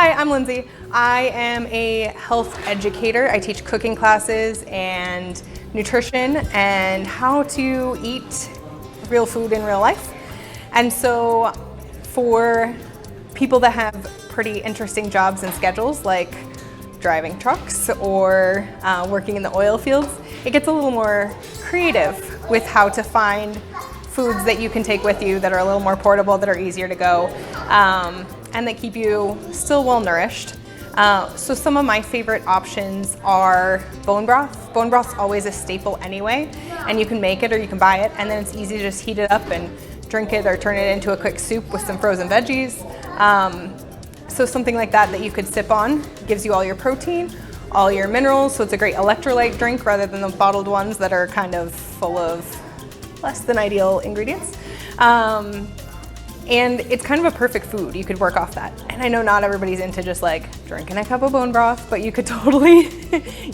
Hi, I'm Lindsay. I am a health educator. I teach cooking classes and nutrition and how to eat real food in real life. And so for people that have pretty interesting jobs and schedules, like driving trucks or working in the oil fields, it gets a little more creative with how to find foods that you can take with you that are a little more portable, that are easier to go, and that keep you still well nourished. So some of my favorite options are bone broth. Bone broth's always a staple anyway, and you can make it or you can buy it, and then it's easy to just heat it up and drink it or turn it into a quick soup with some frozen veggies. So something like that you could sip on, gives you all your protein, all your minerals, so it's a great electrolyte drink rather than the bottled ones that are kind of full of less than ideal ingredients. And it's kind of a perfect food. You could work off that. And I know not everybody's into just like drinking a cup of bone broth, but you could totally,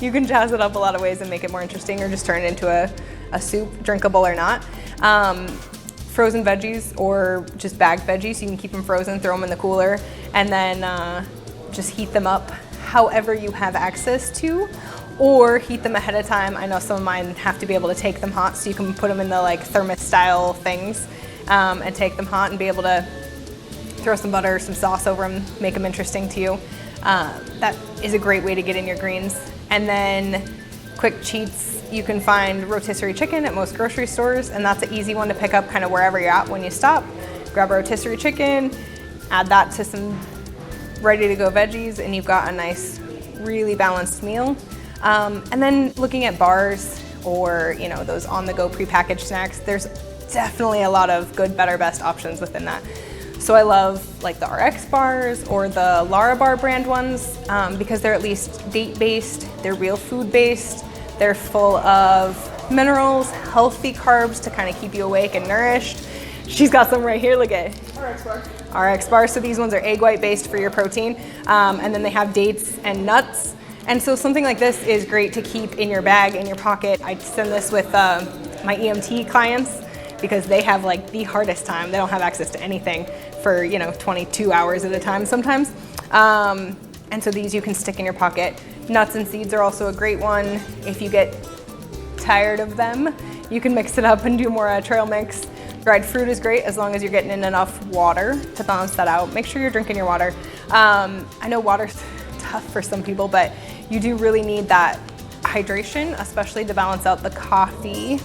you can jazz it up a lot of ways and make it more interesting, or just turn it into a soup, drinkable or not. Frozen veggies or just bagged veggies, you can keep them frozen, throw them in the cooler, and then just heat them up however you have access to, or heat them ahead of time. I know some of mine have to be able to take them hot, so you can put them in the like thermos style things and take them hot and be able to throw some butter, some sauce over them, make them interesting to you. That is a great way to get in your greens. And then quick cheats, you can find rotisserie chicken at most grocery stores, and that's an easy one to pick up kind of wherever you're at when you stop. Grab a rotisserie chicken, add that to some ready to go veggies, and you've got a nice, really balanced meal. And then looking at bars or those on the go prepackaged snacks, there's definitely a lot of good, better, best options within that. So I love like the RX bars or the Lara Bar brand ones because they're at least date-based, they're real food-based, they're full of minerals, healthy carbs to kind of keep you awake and nourished. She's got some right here, look at RX bar. RX bar, so these ones are egg white based for your protein, and then they have dates and nuts. And so something like this is great to keep in your bag, in your pocket. I send this with my EMT clients because they have like the hardest time. They don't have access to anything for 22 hours at a time sometimes. And so these you can stick in your pocket. Nuts and seeds are also a great one. If you get tired of them, you can mix it up and do more trail mix. Dried fruit is great as long as you're getting in enough water to balance that out. Make sure you're drinking your water. I know water's tough for some people, but you do really need that hydration, especially to balance out the coffee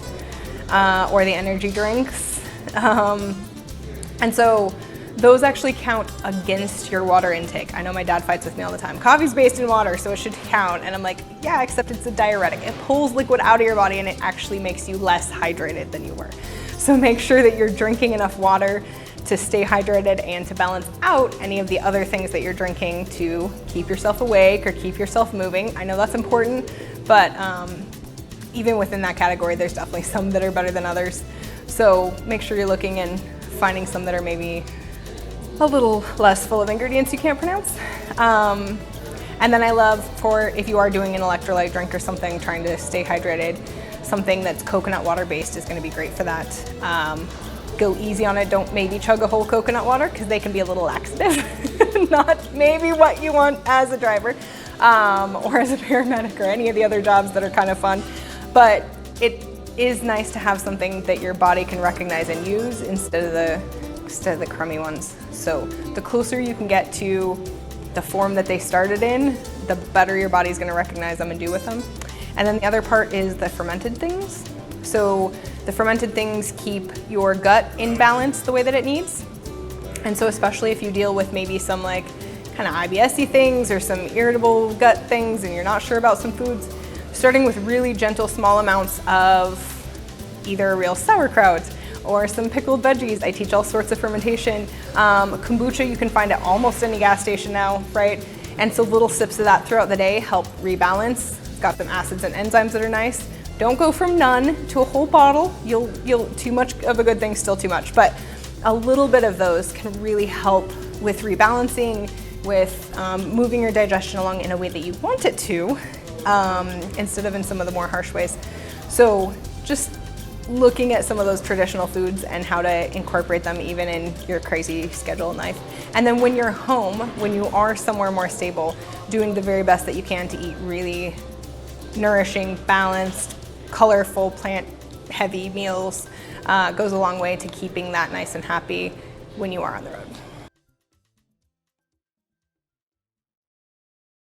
or the energy drinks. And so those actually count against your water intake. I know my dad fights with me all the time. Coffee's based in water, so it should count. And I'm like, yeah, except it's a diuretic. It pulls liquid out of your body and it actually makes you less hydrated than you were. So make sure that you're drinking enough water to stay hydrated and to balance out any of the other things that you're drinking to keep yourself awake or keep yourself moving. I know that's important, but even within that category, there's definitely some that are better than others. So make sure you're looking and finding some that are maybe a little less full of ingredients you can't pronounce. And then I love, for if you are doing an electrolyte drink or something, trying to stay hydrated, something that's coconut water based is going to be great for that. Go easy on it. Don't maybe chug a whole coconut water because they can be a little laxative. Not maybe what you want as a driver or as a paramedic or any of the other jobs that are kind of fun. But it is nice to have something that your body can recognize and use instead of the crummy ones. So the closer you can get to the form that they started in, the better your body's going to recognize them and do with them. And then the other part is the fermented things. So the fermented things keep your gut in balance the way that it needs. And so especially if you deal with maybe some like kind of IBS-y things or some irritable gut things and you're not sure about some foods, starting with really gentle small amounts of either real sauerkraut or some pickled veggies. I teach all sorts of fermentation. Kombucha you can find at almost any gas station now, right? And so little sips of that throughout the day help rebalance. It's got some acids and enzymes that are nice. Don't go from none to a whole bottle. You'll too much of a good thing, still too much. But a little bit of those can really help with rebalancing, with moving your digestion along in a way that you want it to, instead of in some of the more harsh ways. So just looking at some of those traditional foods and how to incorporate them even in your crazy schedule in life. And then when you're home, when you are somewhere more stable, doing the very best that you can to eat really nourishing, balanced, colorful, plant-heavy meals goes a long way to keeping that nice and happy when you are on the road.